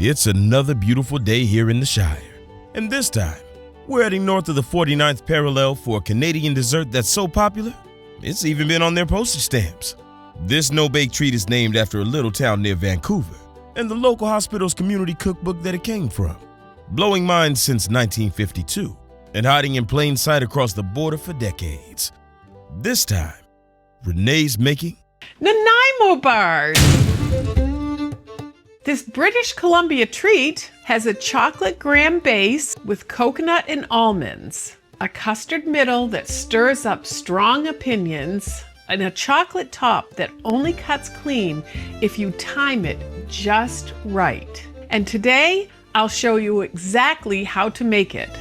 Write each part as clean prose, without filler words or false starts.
It's another beautiful day here in the Shire. And this time, we're heading north of the 49th parallel for a Canadian dessert that's so popular, it's even been on their postage stamps. This no-bake treat is named after a little town near Vancouver and the local hospital's community cookbook that it came from. Blowing minds since 1952 and hiding in plain sight across the border for decades. This time, Renee's making Nanaimo Bars. This British Columbia treat has a chocolate graham base with coconut and almonds, a custard middle that stirs up strong opinions, and a chocolate top that only cuts clean if you time it just right. And today, I'll show you exactly how to make it.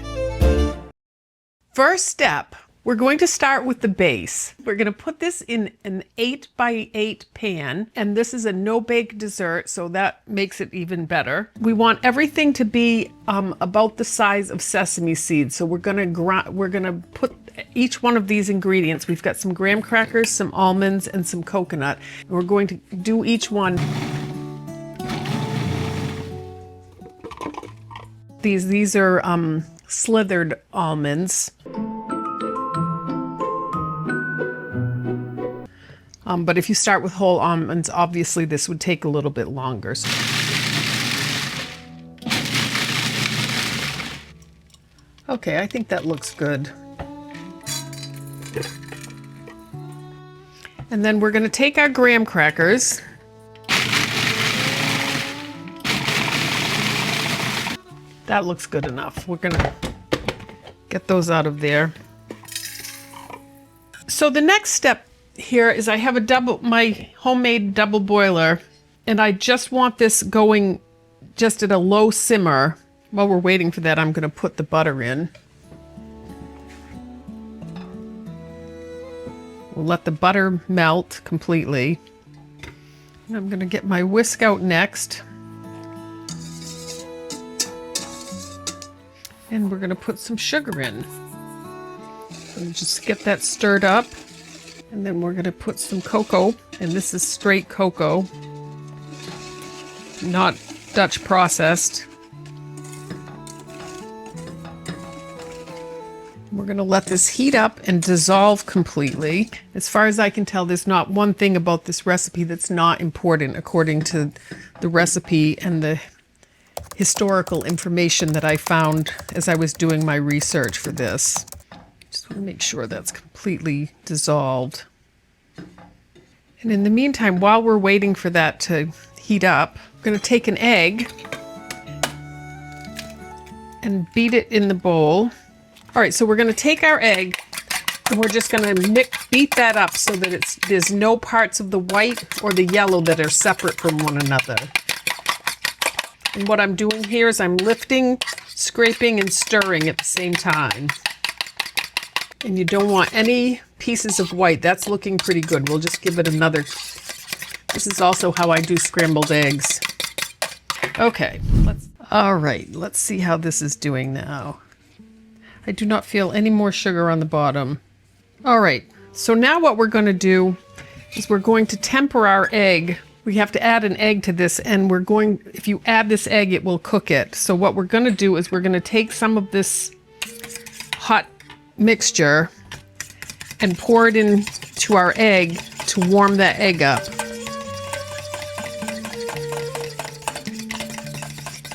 First step, we're going to start with the base. We're going to put this in an 8x8 pan, and this is a no-bake dessert, so that makes it even better. We want everything to be about the size of sesame seeds, so we're going to put each one of these ingredients. We've got some graham crackers, some almonds, and some coconut. And we're going to do each one. These are slithered almonds. But if you start with whole almonds, obviously this would take a little bit longer. Okay, I think that looks good. And then we're going to take our graham crackers. That looks good enough. We're going to get those out of there. So the next step here is I have my homemade double boiler, and I just want this going just at a low simmer. While we're waiting for that, I'm going to put the butter in. We'll let the butter melt completely. And I'm going to get my whisk out next. And we're going to put some sugar in. And just get that stirred up. And then we're going to put some cocoa, and this is straight cocoa, not Dutch processed. We're going to let this heat up and dissolve completely. As far as I can tell, there's not one thing about this recipe that's not important according to the recipe and the historical information that I found as I was doing my research for this. Just want to make sure that's completely dissolved. And in the meantime, while we're waiting for that to heat up, we're going to take an egg and beat it in the bowl. All right, so we're going to take our egg and we're just going to beat that up so that there's no parts of the white or the yellow that are separate from one another. And what I'm doing here is I'm lifting, scraping, and stirring at the same time. And you don't want any pieces of white. That's looking pretty good. We'll just give it another. This is also how I do scrambled eggs. Okay, all right, let's see how this is doing now. I do not feel any more sugar on the bottom. All right, so now what we're going to do is we're going to temper our egg. We have to add an egg to this, and if you add this egg, it will cook it. So what we're going to do is we're going to take some of this hot mixture and pour it into our egg to warm that egg up.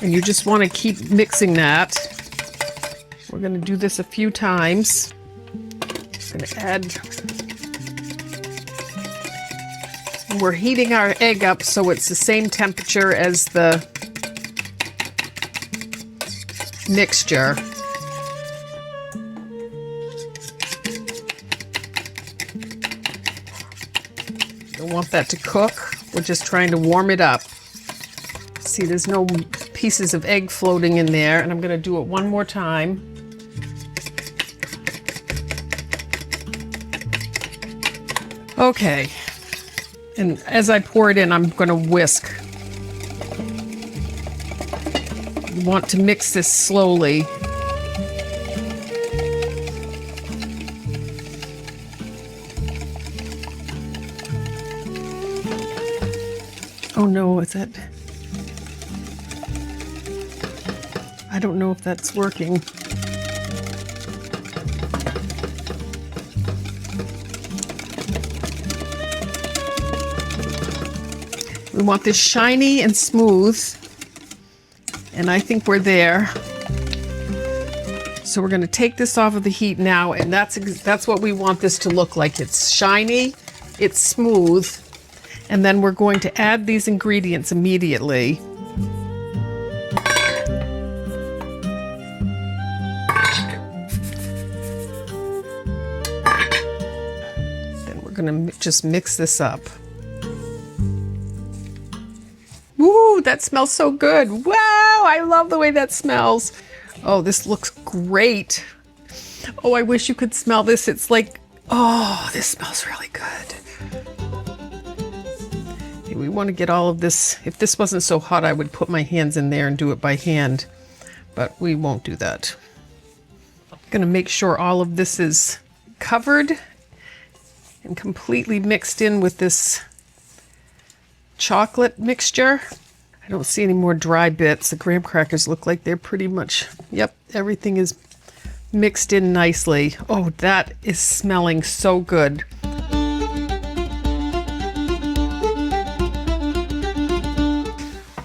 And you just want to keep mixing that. We're going to do this a few times. I'm going to add. We're heating our egg up so it's the same temperature as the mixture. Don't want that to cook. We're just trying to warm it up. See, there's no pieces of egg floating in there, and I'm going to do it one more time. Okay. And as I pour it in, I'm going to whisk. You want to mix this slowly. Oh no, is that? I don't know if that's working. We want this shiny and smooth, and I think we're there. So we're going to take this off of the heat now, and that's what we want this to look like. It's shiny, it's smooth, and then we're going to add these ingredients immediately. Then we're going to just mix this up. Woo, that smells so good. Wow, I love the way that smells. Oh, this looks great. Oh, I wish you could smell this. It's like, oh, this smells really good. Okay, we want to get all of this. If this wasn't so hot, I would put my hands in there and do it by hand, but we won't do that. I'm going to make sure all of this is covered and completely mixed in with this chocolate mixture. I don't see any more dry bits. The graham crackers look like they're pretty much, yep, everything is mixed in nicely. Oh, that is smelling so good.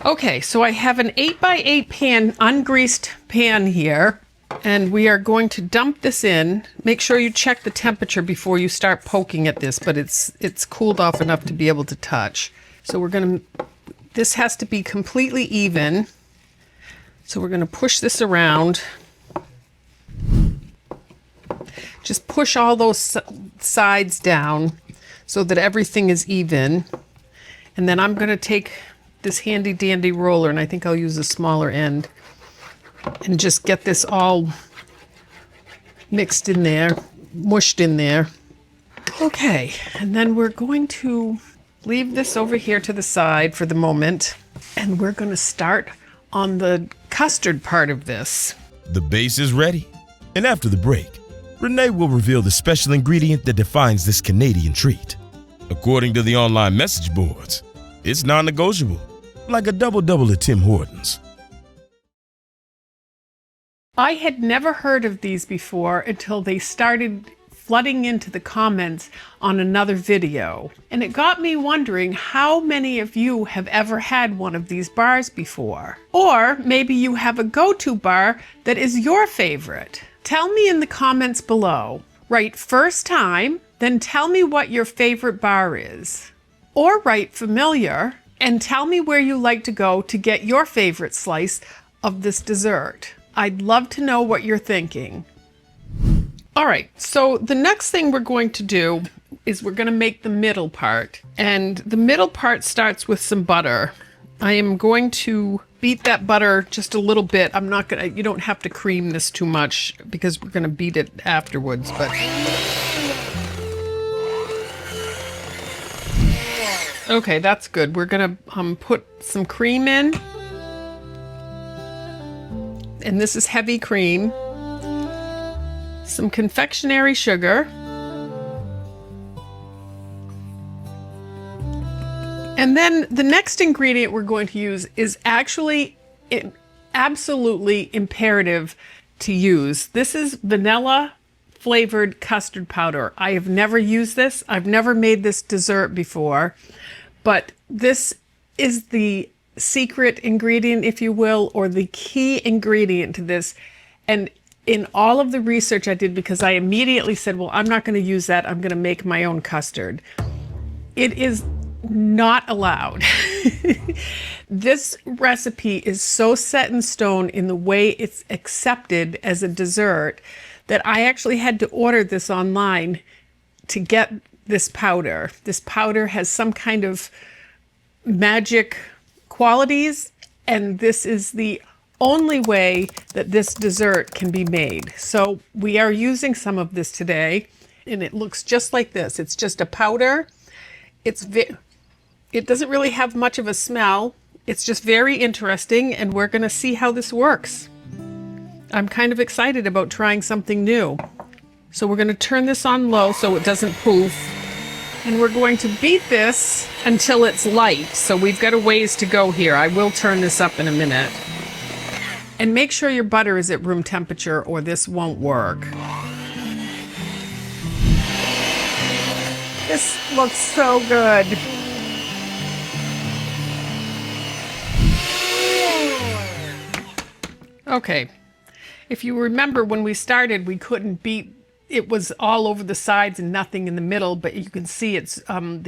Okay, so I have an 8x8 pan, ungreased pan here, and we are going to dump this in. Make sure you check the temperature before you start poking at this, but it's cooled off enough to be able to touch. So we're going to, this has to be completely even. So we're going to push this around. Just push all those sides down so that everything is even. And then I'm going to take this handy dandy roller, and I think I'll use a smaller end, and just get this all mixed in there, mushed in there. Okay, and then we're going to leave this over here to the side for the moment, and we're going to start on the custard part of this. The base is ready. And after the break, Renee will reveal the special ingredient that defines this Canadian treat. According to the online message boards, it's non-negotiable, like a double-double at Tim Hortons. I had never heard of these before until they started flooding into the comments on another video. And it got me wondering how many of you have ever had one of these bars before. Or maybe you have a go-to bar that is your favorite. Tell me in the comments below. Write first time, then tell me what your favorite bar is. Or write familiar and tell me where you like to go to get your favorite slice of this dessert. I'd love to know what you're thinking. All right, so the next thing we're going to do is we're going to make the middle part. And the middle part starts with some butter. I am going to beat that butter just a little bit. I'm not going to, you don't have to cream this too much because we're going to beat it afterwards, but. Okay, that's good. We're going to put some cream in. And this is heavy cream. Some confectionery sugar, and then the next ingredient we're going to use is actually absolutely imperative to use. This is vanilla flavored custard powder. I have never used this. I've never made this dessert before, but this is the secret ingredient, if you will, or the key ingredient to this. And in all of the research I did, because I immediately said, well, I'm not going to use that. I'm going to make my own custard. It is not allowed. This recipe is so set in stone in the way it's accepted as a dessert that I actually had to order this online to get this powder. This powder has some kind of magic qualities, and this is the only way that this dessert can be made. So we are using some of this today, and it looks just like this. It's just a powder. It doesn't really have much of a smell. It's just very interesting, and we're going to see how this works. I'm kind of excited about trying something new. So we're going to turn this on low so it doesn't poof. And we're going to beat this until it's light. So we've got a ways to go here. I will turn this up in a minute. And make sure your butter is at room temperature or this won't work. This looks so good. Okay, if you remember when we started, we couldn't beat, it was all over the sides and nothing in the middle, but you can see it's,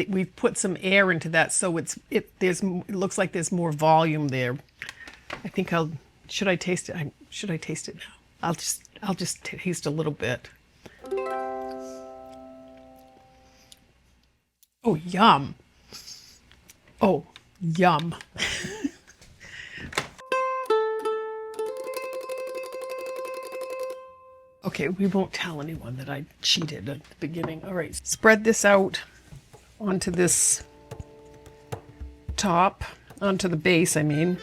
we've put some air into that, so it looks like there's more volume there. I think should I taste it? Should I taste it now? I'll just taste a little bit. Oh, yum. Oh, yum. Okay, we won't tell anyone that I cheated at the beginning. All right, spread this out onto this top, onto the base, I mean.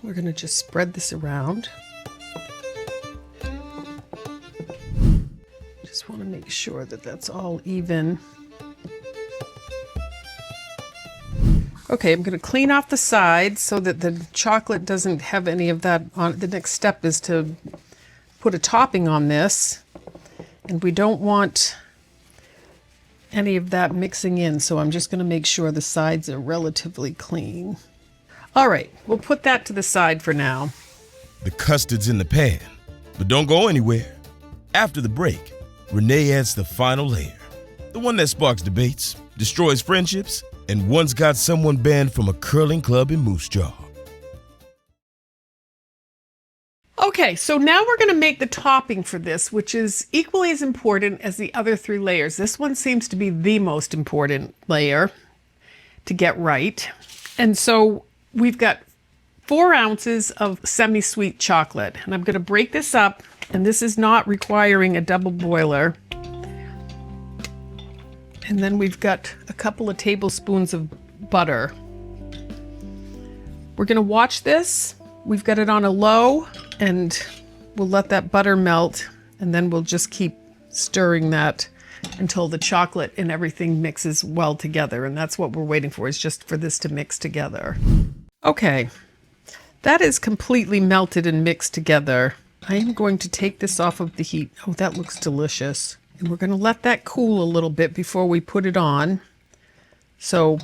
We're gonna just spread this around. Just wanna make sure that that's all even. Okay, I'm going to clean off the sides so that the chocolate doesn't have any of that on. The next step is to put a topping on this, and we don't want any of that mixing in, so I'm just going to make sure the sides are relatively clean. All right, we'll put that to the side for now. The custard's in the pan, but don't go anywhere. After the break, Renee adds the final layer, the one that sparks debates, destroys friendships, and once got someone banned from a curling club in Moose Jaw. Okay, so now we're going to make the topping for this, which is equally as important as the other 3 layers. This one seems to be the most important layer to get right. And so we've got 4 ounces of semi-sweet chocolate, and I'm going to break this up, and this is not requiring a double boiler. And then we've got a couple of tablespoons of butter. We're going to watch this. We've got it on a low, and we'll let that butter melt, and then we'll just keep stirring that until the chocolate and everything mixes well together. And that's what we're waiting for, is just for this to mix together. Okay, that is completely melted and mixed together. I am going to take this off of the heat. Oh, that looks delicious. And we're going to let that cool a little bit before we put it on. So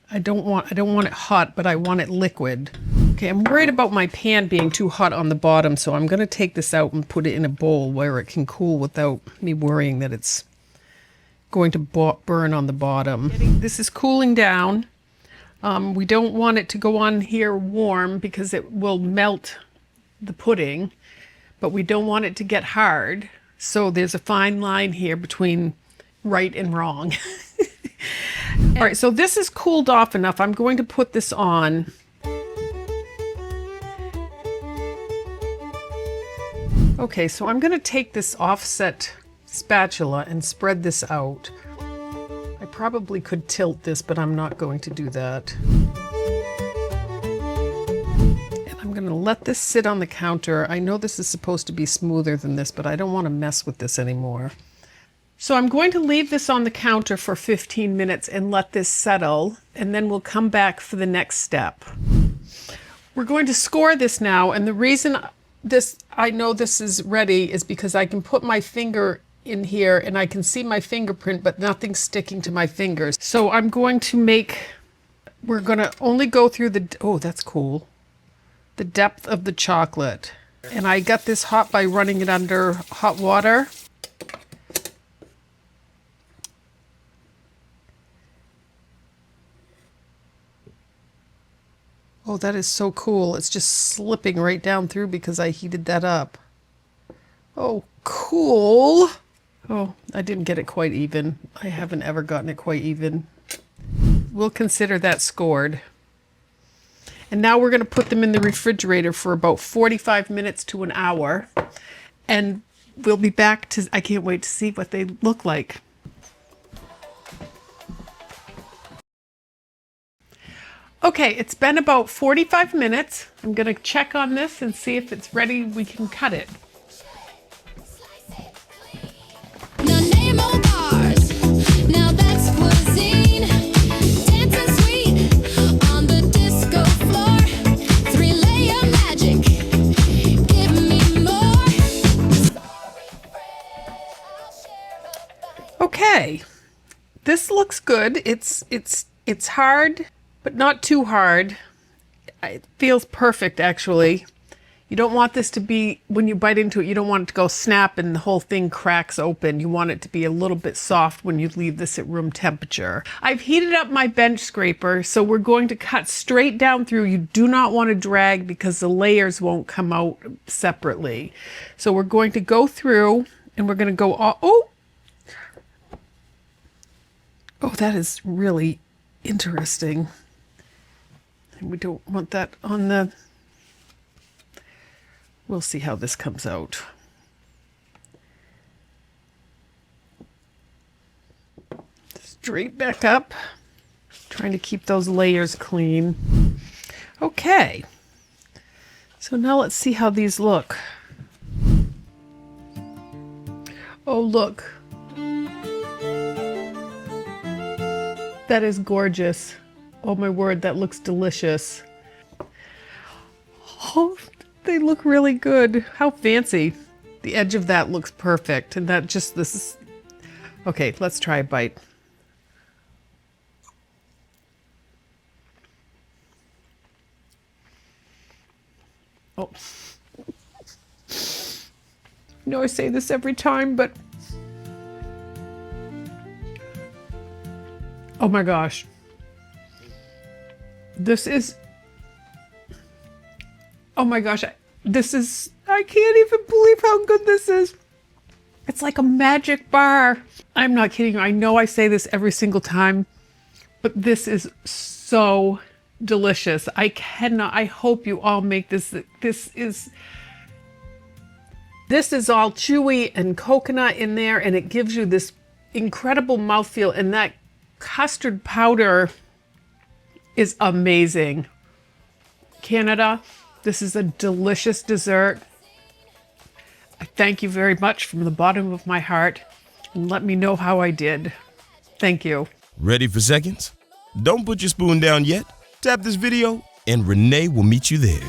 I don't want it hot, but I want it liquid. Okay, I'm worried about my pan being too hot on the bottom, so I'm going to take this out and put it in a bowl where it can cool without me worrying that it's going to burn on the bottom. This is cooling down. We don't want it to go on here warm because it will melt the pudding, but we don't want it to get hard. So there's a fine line here between right and wrong. All right, so this is cooled off enough. I'm going to put this on. Okay, so I'm going to take this offset spatula and spread this out. I probably could tilt this, but I'm not going to do that. I'm going to let this sit on the counter. I know this is supposed to be smoother than this, but I don't want to mess with this anymore. So I'm going to leave this on the counter for 15 minutes and let this settle, and then we'll come back for the next step. We're going to score this now, and the reason I know this is ready is because I can put my finger in here and I can see my fingerprint, but nothing's sticking to my fingers. So I'm going to we're going to only go through oh, that's cool. The depth of the chocolate. And I got this hot by running it under hot water. Oh, that is so cool. It's just slipping right down through because I heated that up. Oh, cool. Oh, I didn't get it quite even. I haven't ever gotten it quite even. We'll consider that scored. And now we're going to put them in the refrigerator for about 45 minutes to an hour. And we'll be back I can't wait to see what they look like. Okay, it's been about 45 minutes. I'm going to check on this and see if it's ready. We can cut it. Nanaimo Bars, now that's cuisine. Dancing sweet, Okay, this looks good. It's hard, but not too hard. It feels perfect, actually. You don't want this to be, when you bite into it, you don't want it to go snap and the whole thing cracks open. You want it to be a little bit soft when you leave this at room temperature. I've heated up my bench scraper, so we're going to cut straight down through. You do not want to drag because the layers won't come out separately. So we're going to go through and we're going to go all, oh, that is really interesting. We don't want that on the... We'll see how this comes out. Straight back up. Trying to keep those layers clean. Okay. So now let's see how these look. Oh, look. That is gorgeous. Oh my word, that looks delicious. Oh, they look really good. How fancy. The edge of that looks perfect. And that just, this is... Okay, let's try a bite. Oh. I know I say this every time, but... Oh my gosh. This is... Oh my gosh, I can't even believe how good this is. It's like a magic bar. I'm not kidding you. I know I say this every single time, but this is so delicious. I hope you all make this. This is all chewy and coconut in there, and it gives you this incredible mouthfeel, and that custard powder is amazing. Canada, this is a delicious dessert. I thank you very much from the bottom of my heart, and let me know how I did. Thank you. Ready for seconds? Don't put your spoon down yet. Tap this video and Renee will meet you there.